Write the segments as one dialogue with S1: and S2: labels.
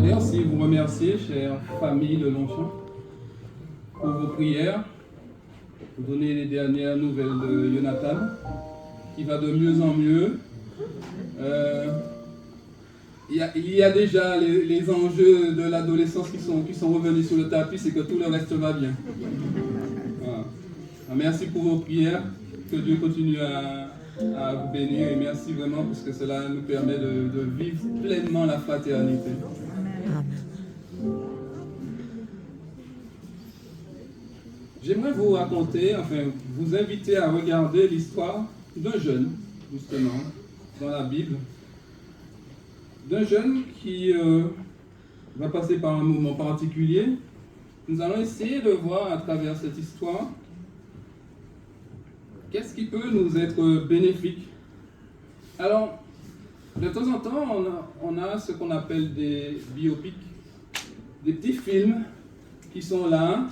S1: voulais aussi vous remercier, chère famille de Longchamp, pour vos prières, vous donner les dernières nouvelles de Jonathan, qui va de mieux en mieux. Il y a déjà les enjeux de l'adolescence qui sont revenus sur le tapis, c'est que tout le reste va bien. Voilà. Merci pour vos prières, que Dieu continue à vous bénir et merci vraiment parce que cela nous permet de vivre pleinement la fraternité. J'aimerais vous raconter, vous inviter à regarder l'histoire d'un jeune, justement, dans la Bible. D'un jeune qui va passer par un moment particulier. Nous allons essayer de voir à travers cette histoire qu'est-ce qui peut nous être bénéfique. Alors, de temps en temps, on a ce qu'on appelle des biopics, des petits films qui sont là,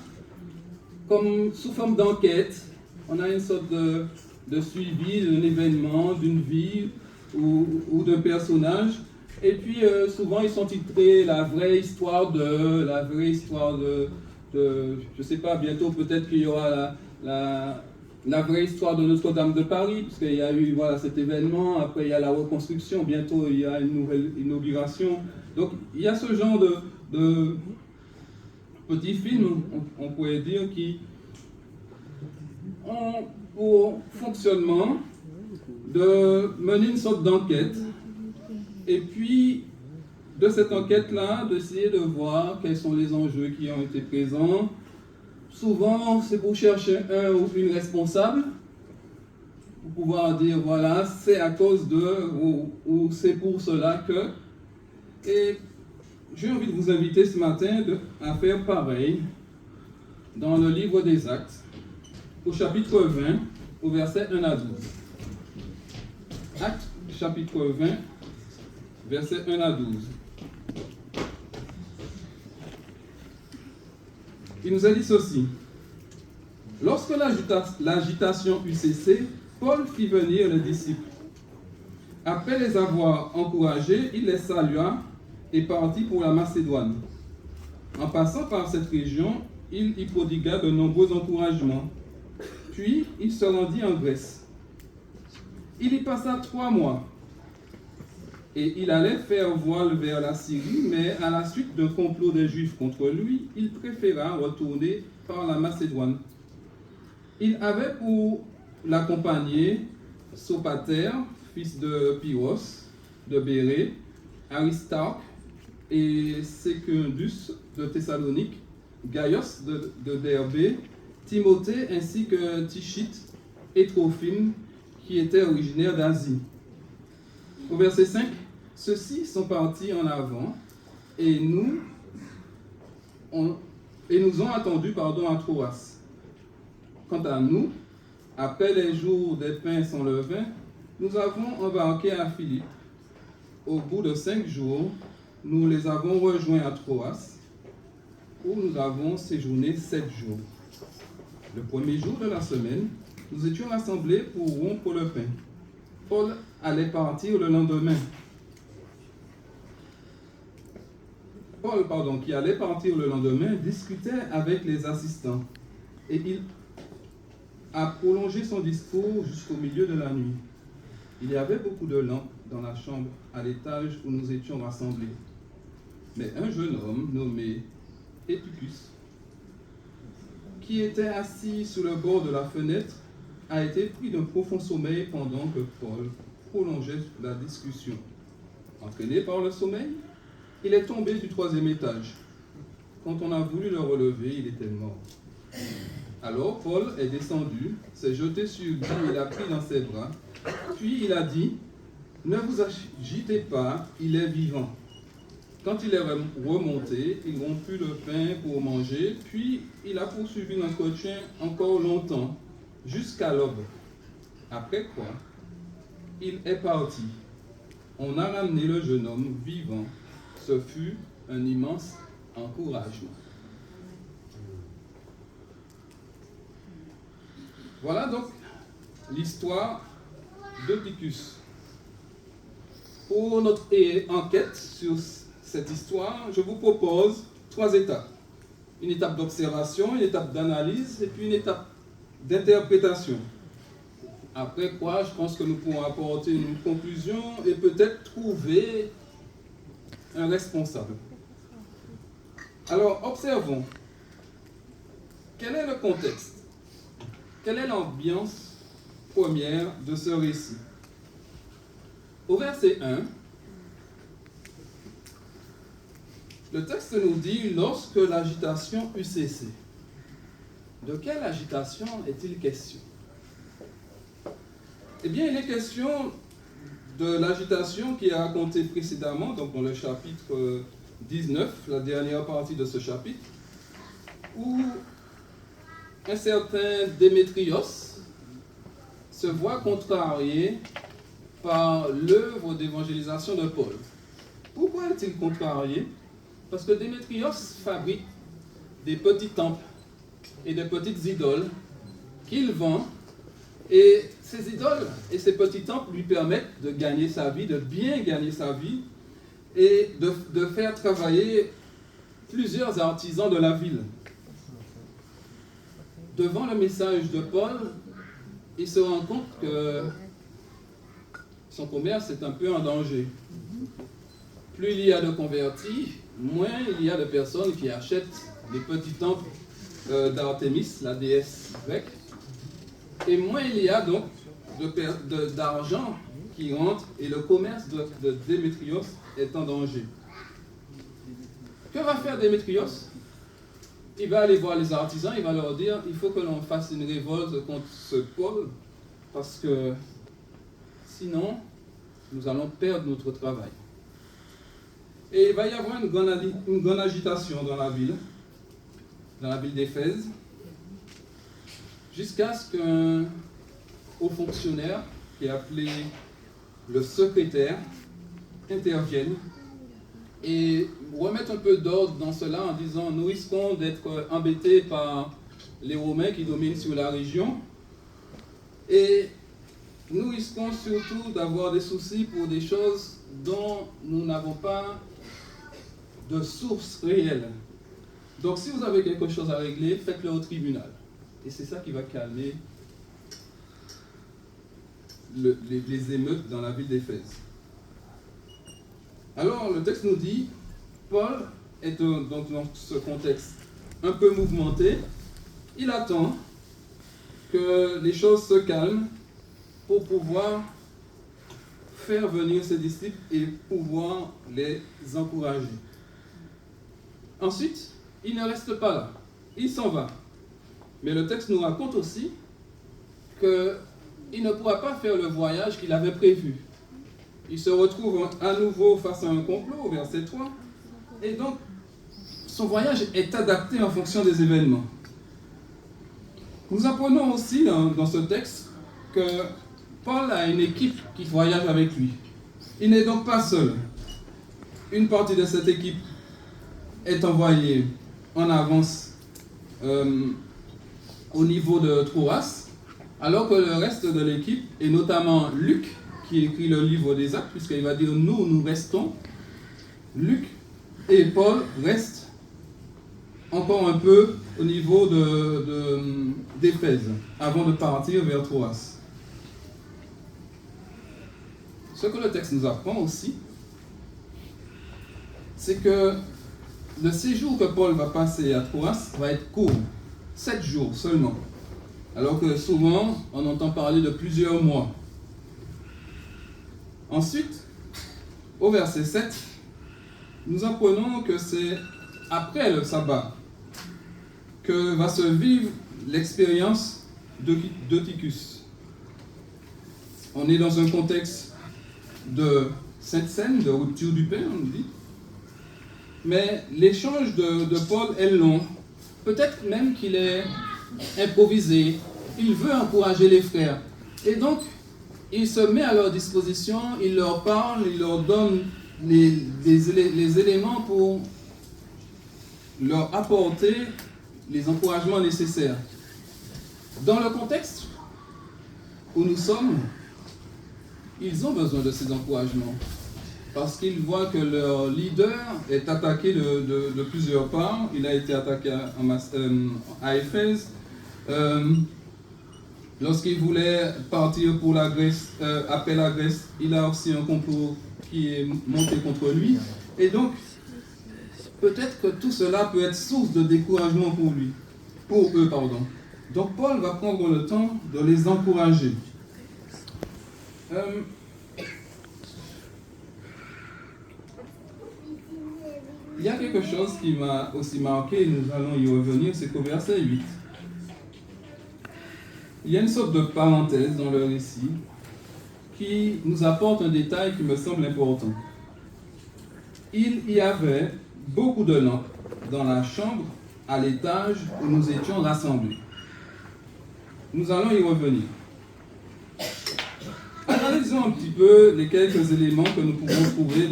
S1: comme sous forme d'enquête. On a une sorte de suivi d'un événement, d'une vie ou d'un personnage. Et puis souvent ils sont titrés la vraie histoire de, je sais pas, bientôt peut-être qu'il y aura la vraie histoire de Notre-Dame de Paris, parce qu'il y a eu cet événement, après il y a la reconstruction, bientôt il y a une nouvelle inauguration. Donc il y a ce genre de petits films, on pourrait dire, qui ont pour fonctionnement de mener une sorte d'enquête. Et puis, de cette enquête-là, d'essayer de voir quels sont les enjeux qui ont été présents. Souvent, c'est pour chercher un ou une responsable, pour pouvoir dire, voilà, c'est à cause de, ou c'est pour cela que. Et j'ai envie de vous inviter ce matin à faire pareil dans le livre des Actes, au chapitre 20, au verset 1 à 12. Actes, chapitre 20, versets 1 à 12. Il nous a dit ceci. Lorsque l'agitation eut cessé, Paul fit venir les disciples. Après les avoir encouragés, il les salua et partit pour la Macédoine. En passant par cette région, il y prodigua de nombreux encouragements. Puis il se rendit en Grèce. Il y passa 3 mois. Et il allait faire voile vers la Syrie, mais à la suite d'un complot des Juifs contre lui, il préféra retourner par la Macédoine. Il avait pour l'accompagner Sopater, fils de Pyrrhos, de Bérée, Aristarque et Secundus de Thessalonique, Gaius de Derbé, Timothée ainsi que Tichite et Trophime, qui étaient originaires d'Asie. Au verset 5, ceux-ci sont partis en avant et nous ont attendus à Troas. Quant à nous, après les jours des pains sans levain, nous avons embarqué à Philippe. Au bout de 5 jours, nous les avons rejoints à Troas, où nous avons séjourné 7 jours. Le premier jour de la semaine, nous étions rassemblés pour rompre le pain. Paul allait partir le lendemain. Paul, qui allait partir le lendemain, discutait avec les assistants et il a prolongé son discours jusqu'au milieu de la nuit. Il y avait beaucoup de lampes dans la chambre à l'étage où nous étions rassemblés. Mais un jeune homme nommé Épicus, qui était assis sur le bord de la fenêtre, a été pris d'un profond sommeil pendant que Paul prolongeait la discussion. Entraîné par le sommeil, il est tombé du 3e étage. Quand on a voulu le relever, il était mort. Alors Paul est descendu, s'est jeté sur lui et l'a pris dans ses bras. Puis il a dit, « Ne vous agitez pas, il est vivant. » Quand il est remonté, il romput le pain pour manger, puis il a poursuivi l'entretien encore longtemps, jusqu'à l'aube. Après quoi, il est parti. On a ramené le jeune homme vivant. Ce fut un immense encouragement. Voilà donc l'histoire d'Eutychus. Pour notre enquête sur cette histoire, je vous propose 3 étapes. Une étape d'observation, une étape d'analyse et puis une étape d'interprétation. Après quoi, je pense que nous pourrons apporter une conclusion et peut-être trouver un responsable. Alors, observons. Quel est le contexte? Quelle est l'ambiance première de ce récit? Au verset 1, le texte nous dit « Lorsque l'agitation eut cessé ». De quelle agitation est-il question? Eh bien, il est question de l'agitation qui est racontée précédemment, donc dans le chapitre 19, la dernière partie de ce chapitre, où un certain Démétrios se voit contrarié par l'œuvre d'évangélisation de Paul. Pourquoi est-il contrarié? Parce que Démétrios fabrique des petits temples et des petites idoles qu'il vend, et ces idoles et ces petits temples lui permettent de gagner sa vie, de bien gagner sa vie, et de faire travailler plusieurs artisans de la ville. Devant le message de Paul, il se rend compte que son commerce est un peu en danger. Plus il y a de convertis, moins il y a de personnes qui achètent des petits temples d'Artémis, la déesse grecque, et moins il y a donc d'argent qui rentre, et le commerce de Démétrios est en danger. Que va faire Démétrios? Il va aller voir les artisans, il va leur dire il faut que l'on fasse une révolte contre ce Paul, parce que sinon nous allons perdre notre travail. Et il va y avoir une grande agitation dans la ville d'Éphèse, jusqu'à ce qu'un haut fonctionnaire, qui est appelé le secrétaire, intervienne et remettre un peu d'ordre dans cela en disant nous risquons d'être embêtés par les Romains qui dominent sur la région, et nous risquons surtout d'avoir des soucis pour des choses dont nous n'avons pas de source réelle. Donc si vous avez quelque chose à régler, faites-le au tribunal. Et c'est ça qui va calmer les émeutes dans la ville d'Éphèse. Alors le texte nous dit, Paul est donc dans ce contexte un peu mouvementé. Il attend que les choses se calment pour pouvoir faire venir ses disciples et pouvoir les encourager. Ensuite, il ne reste pas là, il s'en va. Mais le texte nous raconte aussi qu'il ne pourra pas faire le voyage qu'il avait prévu. Il se retrouve à nouveau face à un complot, au verset 3, et donc son voyage est adapté en fonction des événements. Nous apprenons aussi dans ce texte que Paul a une équipe qui voyage avec lui. Il n'est donc pas seul. Une partie de cette équipe est envoyée en avance au niveau de Troas, alors que le reste de l'équipe, et notamment Luc, qui écrit le livre des Actes, puisqu'il va dire nous restons, Luc et Paul restent encore un peu au niveau d'Éphèse, avant de partir vers Troas. Ce que le texte nous apprend aussi, c'est que le séjour que Paul va passer à Troas va être court, 7 jours seulement, alors que souvent on entend parler de plusieurs mois. Ensuite, au verset 7, nous apprenons que c'est après le sabbat que va se vivre l'expérience d'Eutychus. On est dans un contexte de Sainte Seine, de rupture du pain, on dit. Mais l'échange de Paul est long. Peut-être même qu'il est improvisé. Il veut encourager les frères. Et donc, il se met à leur disposition, il leur parle, il leur donne les éléments pour leur apporter les encouragements nécessaires. Dans le contexte où nous sommes, ils ont besoin de ces encouragements. parce qu'ils voient que leur leader est attaqué de plusieurs parts. Il a été attaqué à Éphèse. Lorsqu'il voulait partir pour la Grèce, après la Grèce, il a aussi un complot qui est monté contre lui. Et donc, peut-être que tout cela peut être source de découragement pour eux. Donc Paul va prendre le temps de les encourager. Il y a quelque chose qui m'a aussi marqué, et nous allons y revenir, c'est qu'au verset 8, il y a une sorte de parenthèse dans le récit qui nous apporte un détail qui me semble important. Il y avait beaucoup de lampes dans la chambre à l'étage où nous étions rassemblés. Nous allons y revenir. Analysons un petit peu les quelques éléments que nous pouvons trouver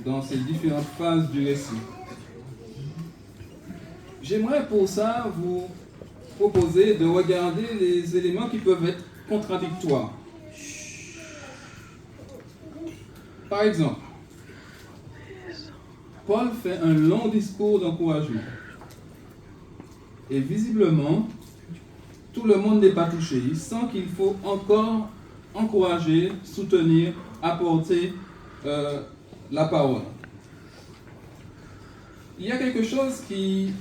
S1: dans ces différentes phases du récit. J'aimerais pour ça vous proposer de regarder les éléments qui peuvent être contradictoires. Par exemple, Paul fait un long discours d'encouragement. Et visiblement, tout le monde n'est pas touché. Il sent qu'il faut encore encourager, soutenir, apporter la parole. Il y a quelque chose qui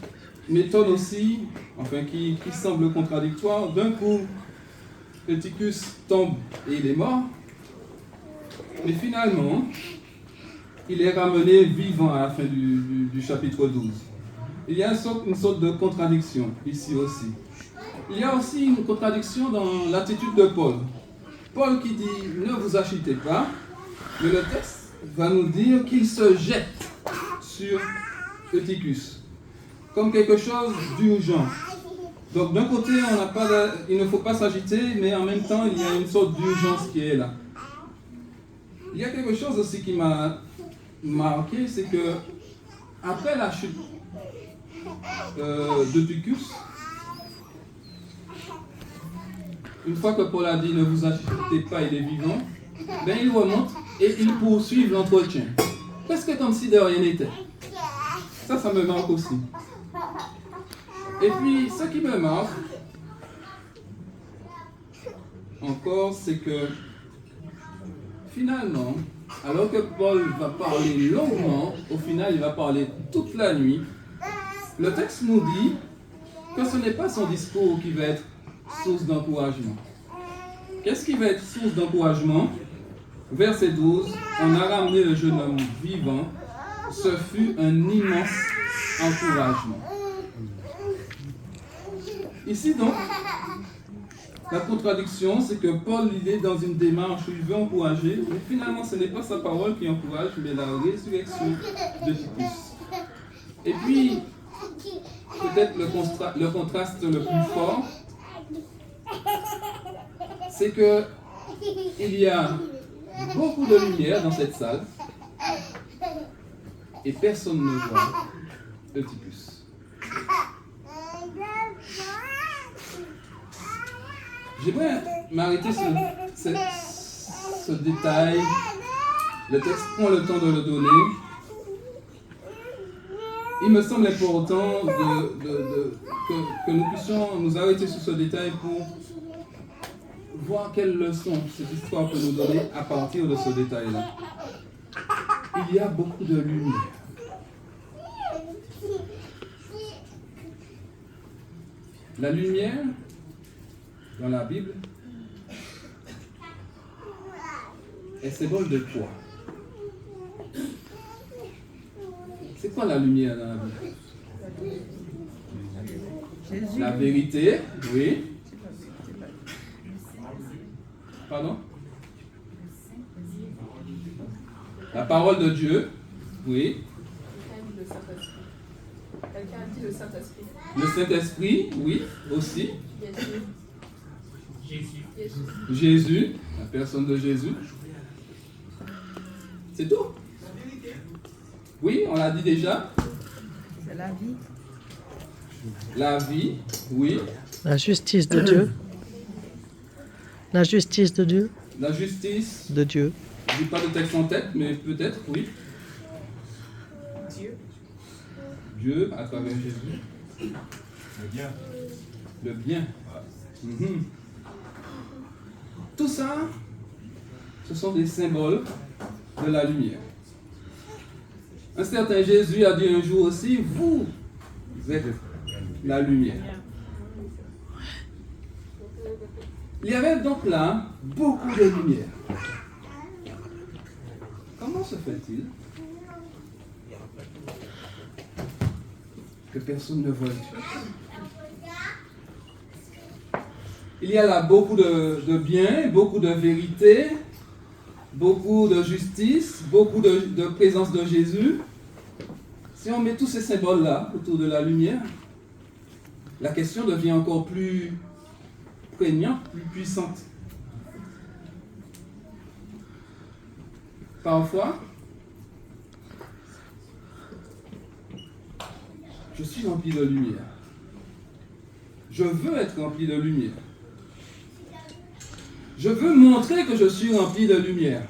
S1: m'étonne aussi, enfin qui semble contradictoire. D'un coup, Eutychus tombe et il est mort. Mais finalement, il est ramené vivant à la fin du chapitre 12. Il y a une sorte de contradiction ici aussi. Il y a aussi une contradiction dans l'attitude de Paul. Paul qui dit « ne vous agitez pas », mais le texte va nous dire qu'il se jette sur Eutychus, comme quelque chose d'urgent. Donc d'un côté, il ne faut pas s'agiter, mais en même temps, il y a une sorte d'urgence qui est là. Il y a quelque chose aussi qui m'a marqué, c'est que après la chute d'Eutychus, une fois que Paul a dit ne vous agitez pas, il est vivant, ben il remonte et il poursuit l'entretien. Presque comme si de rien n'était. Ça me marque aussi. Et puis, ce qui me marque encore, c'est que finalement, alors que Paul va parler longuement, au final il va parler toute la nuit, le texte nous dit que ce n'est pas son discours qui va être source d'encouragement. Qu'est-ce qui va être source d'encouragement? Verset 12, on a ramené le jeune homme vivant, ce fut un immense encouragement. Ici donc, la contradiction, c'est que Paul, il est dans une démarche où il veut encourager, mais finalement, ce n'est pas sa parole qui encourage, mais la résurrection de Titus. Et puis, peut-être le contraste le plus fort, c'est que il y a beaucoup de lumière dans cette salle et personne ne voit Eutychus. J'aimerais m'arrêter sur ce détail. Le texte prend le temps de le donner. Il me semble important que nous puissions nous arrêter sur ce détail pour voir quelle leçon cette histoire peut nous donner à partir de ce détail-là. Il y a beaucoup de lumière. La lumière, dans la Bible, est symbole de quoi? C'est quoi la lumière dans la Bible? La vérité, oui. Pardon? La parole de Dieu, oui.
S2: Quelqu'un a dit le Saint-Esprit.
S1: Le Saint-Esprit, oui, aussi.
S2: Jésus.
S1: Jésus, la personne de Jésus. C'est tout. Oui, on l'a dit déjà.
S3: C'est la vie.
S1: La vie, oui.
S4: La justice de Dieu. La justice de Dieu.
S1: La justice
S4: De Dieu.
S1: J'ai pas de texte en tête, mais peut-être, oui.
S2: Dieu.
S1: Dieu, à travers Jésus.
S3: Le bien.
S1: Le bien. Mhm. Tout ça, ce sont des symboles de la lumière. Un certain Jésus a dit un jour aussi, vous êtes la lumière. Il y avait donc là beaucoup de lumière. Comment se fait-il que personne ne voit Dieu? Il y a là beaucoup de bien, beaucoup de vérité, beaucoup de justice, beaucoup de présence de Jésus. Si on met tous ces symboles-là autour de la lumière, la question devient encore plus prégnante, plus puissante. Parfois, je suis rempli de lumière. Je veux être rempli de lumière. Je veux montrer que je suis rempli de lumière.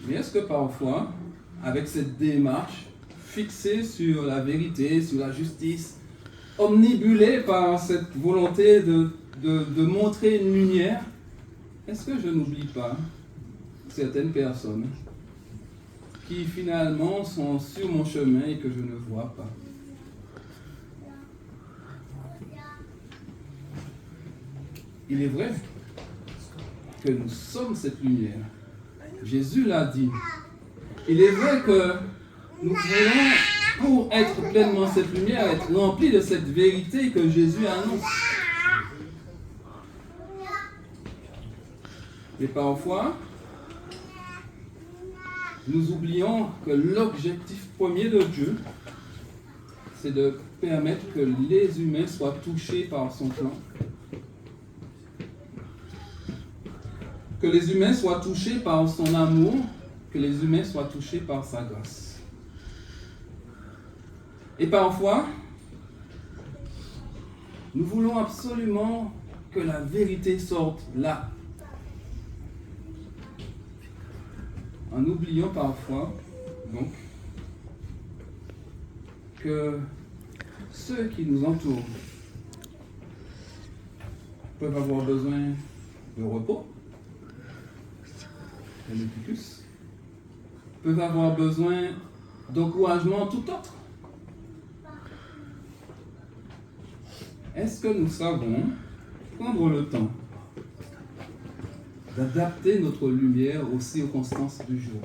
S1: Mais est-ce que parfois, avec cette démarche fixée sur la vérité, sur la justice, omnibulée par cette volonté de montrer une lumière, est-ce que je n'oublie pas certaines personnes qui finalement sont sur mon chemin et que je ne vois pas? Il est vrai que nous sommes cette lumière. Jésus l'a dit. Il est vrai que nous voulons, pour être pleinement cette lumière, être remplis de cette vérité que Jésus annonce. Et parfois, nous oublions que l'objectif premier de Dieu, c'est de permettre que les humains soient touchés par son plan. Que les humains soient touchés par son amour, que les humains soient touchés par sa grâce. Et parfois, nous voulons absolument que la vérité sorte là. En oubliant parfois, donc, que ceux qui nous entourent peuvent avoir besoin de repos, peuvent avoir besoin d'encouragement tout autre. Est-ce que nous savons prendre le temps d'adapter notre lumière aux circonstances du jour?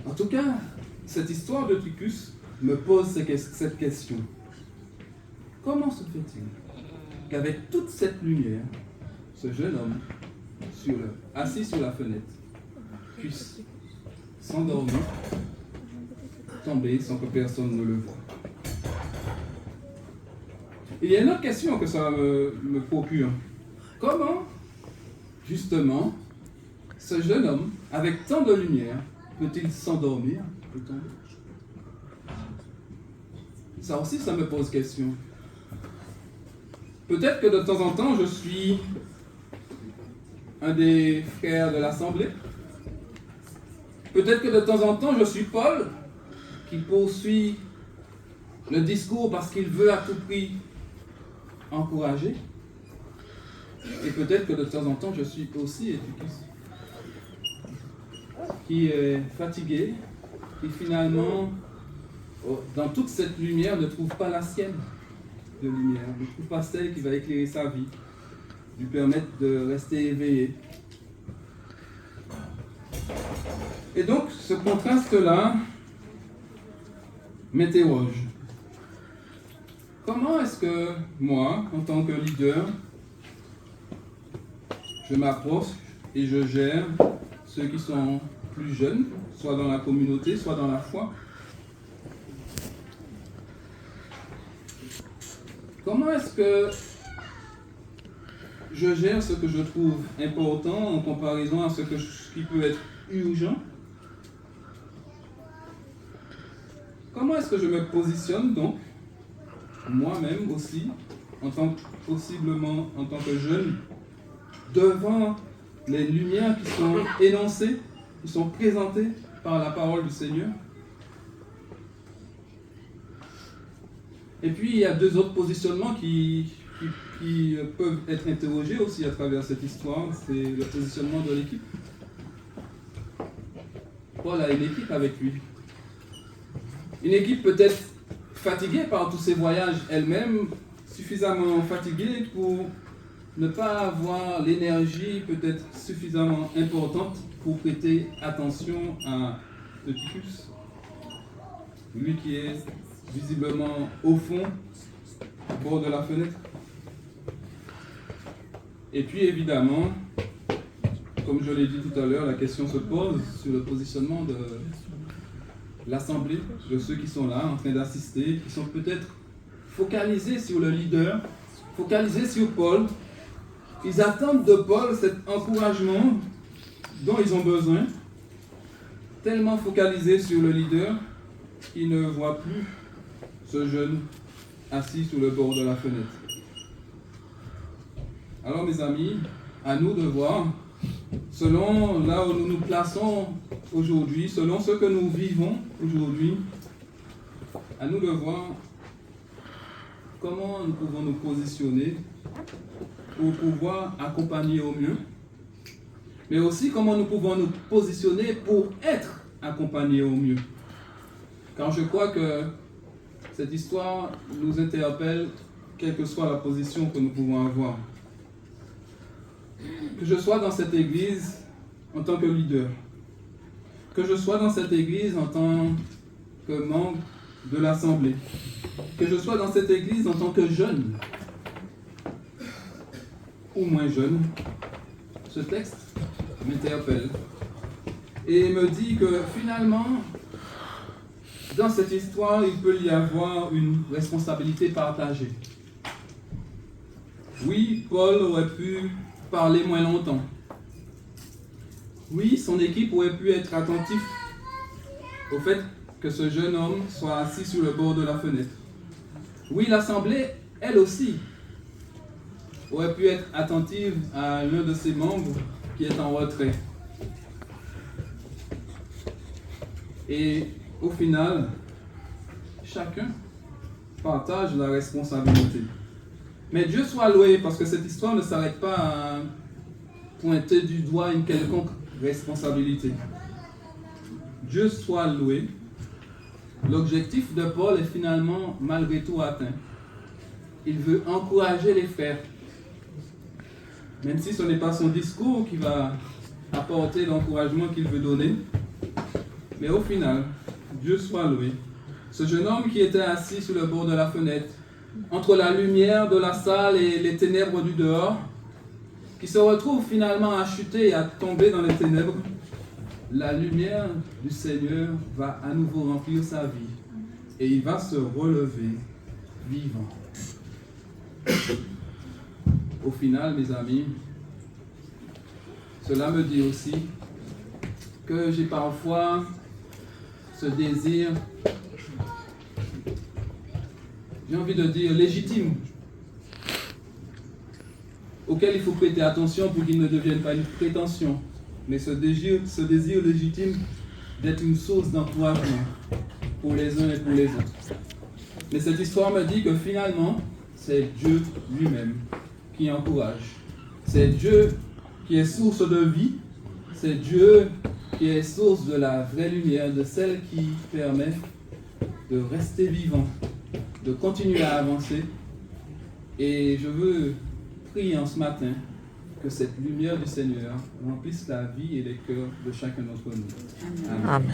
S1: En tout cas, cette histoire de Tychus me pose cette question. Comment se fait-il qu'avec toute cette lumière, ce jeune homme, assis sur la fenêtre, puisse s'endormir, tomber sans que personne ne le voie? Il y a une autre question que ça me procure. Comment, justement, ce jeune homme, avec tant de lumière, peut-il s'endormir et tomber? Ça aussi, ça me pose question. Peut-être que de temps en temps, je suis un des frères de l'Assemblée. Peut-être que de temps en temps, je suis Paul, qui poursuit le discours parce qu'il veut à tout prix encourager. Et peut-être que de temps en temps, je suis aussi Tychus, qui est fatigué, qui finalement, dans toute cette lumière, ne trouve pas la sienne de lumière, ne trouve pas celle qui va éclairer sa vie, lui permettre de rester éveillé. Et donc, ce contraste-là m'interroge. Comment est-ce que moi, en tant que leader, je m'approche et je gère ceux qui sont plus jeunes, soit dans la communauté, soit dans la foi? Comment est-ce que je gère ce que je trouve important en comparaison à ce qui peut être urgent? Comment est-ce que je me positionne donc moi-même aussi, possiblement en tant que jeune, devant les lumières qui sont énoncées, qui sont présentées par la parole du Seigneur. Et puis il y a deux autres positionnements qui peuvent être interrogés aussi à travers cette histoire. C'est le positionnement de l'équipe. Paul a une équipe avec lui. Une équipe peut-être fatiguée par tous ces voyages elle-même, suffisamment fatiguée pour ne pas avoir l'énergie peut-être suffisamment importante pour prêter attention à Eutychus. Lui qui est visiblement au fond, au bord de la fenêtre. Et puis évidemment, comme je l'ai dit tout à l'heure, la question se pose sur le positionnement de l'assemblée, de ceux qui sont là en train d'assister, qui sont peut-être focalisés sur le leader, focalisés sur Paul. Ils attendent de Paul cet encouragement dont ils ont besoin, tellement focalisés sur le leader qu'ils ne voient plus ce jeune assis sur le bord de la fenêtre. Alors mes amis, à nous de voir, selon là où nous nous plaçons aujourd'hui, selon ce que nous vivons aujourd'hui, à nous de voir comment nous pouvons nous positionner pour pouvoir accompagner au mieux, mais aussi comment nous pouvons nous positionner pour être accompagnés au mieux. Car je crois que cette histoire nous interpelle, quelle que soit la position que nous pouvons avoir. Que je sois dans cette église en tant que leader, que je sois dans cette église en tant que membre de l'assemblée, que je sois dans cette église en tant que jeune ou moins jeune, ce texte m'interpelle et me dit que finalement, dans cette histoire, il peut y avoir une responsabilité partagée. Oui, Paul aurait pu parler moins longtemps. Oui, son équipe aurait pu être attentif au fait que ce jeune homme soit assis sur le bord de la fenêtre. Oui, l'assemblée, elle aussi, aurait pu être attentive à l'un de ses membres qui est en retrait. Et au final, chacun partage la responsabilité. Mais Dieu soit loué parce que cette histoire ne s'arrête pas à pointer du doigt une quelconque responsabilité. Dieu soit loué. L'objectif de Paul est finalement malgré tout atteint. Il veut encourager les frères. Même si ce n'est pas son discours qui va apporter l'encouragement qu'il veut donner. Mais au final, Dieu soit loué. Ce jeune homme qui était assis sur le bord de la fenêtre, entre la lumière de la salle et les ténèbres du dehors, qui se retrouve finalement à chuter et à tomber dans les ténèbres, la lumière du Seigneur va à nouveau remplir sa vie et il va se relever vivant. Au final, mes amis, cela me dit aussi que j'ai parfois ce désir, j'ai envie de dire légitime, auquel il faut prêter attention pour qu'il ne devienne pas une prétention, mais ce désir légitime d'être une source d'encouragement pour les uns et pour les autres. Mais cette histoire me dit que finalement, c'est Dieu lui-même qui encourage. C'est Dieu qui est source de vie, c'est Dieu qui est source de la vraie lumière, de celle qui permet de rester vivant, de continuer à avancer. Et je veux prier en ce matin que cette lumière du Seigneur remplisse la vie et les cœurs de chacun d'entre nous. Amen. Amen.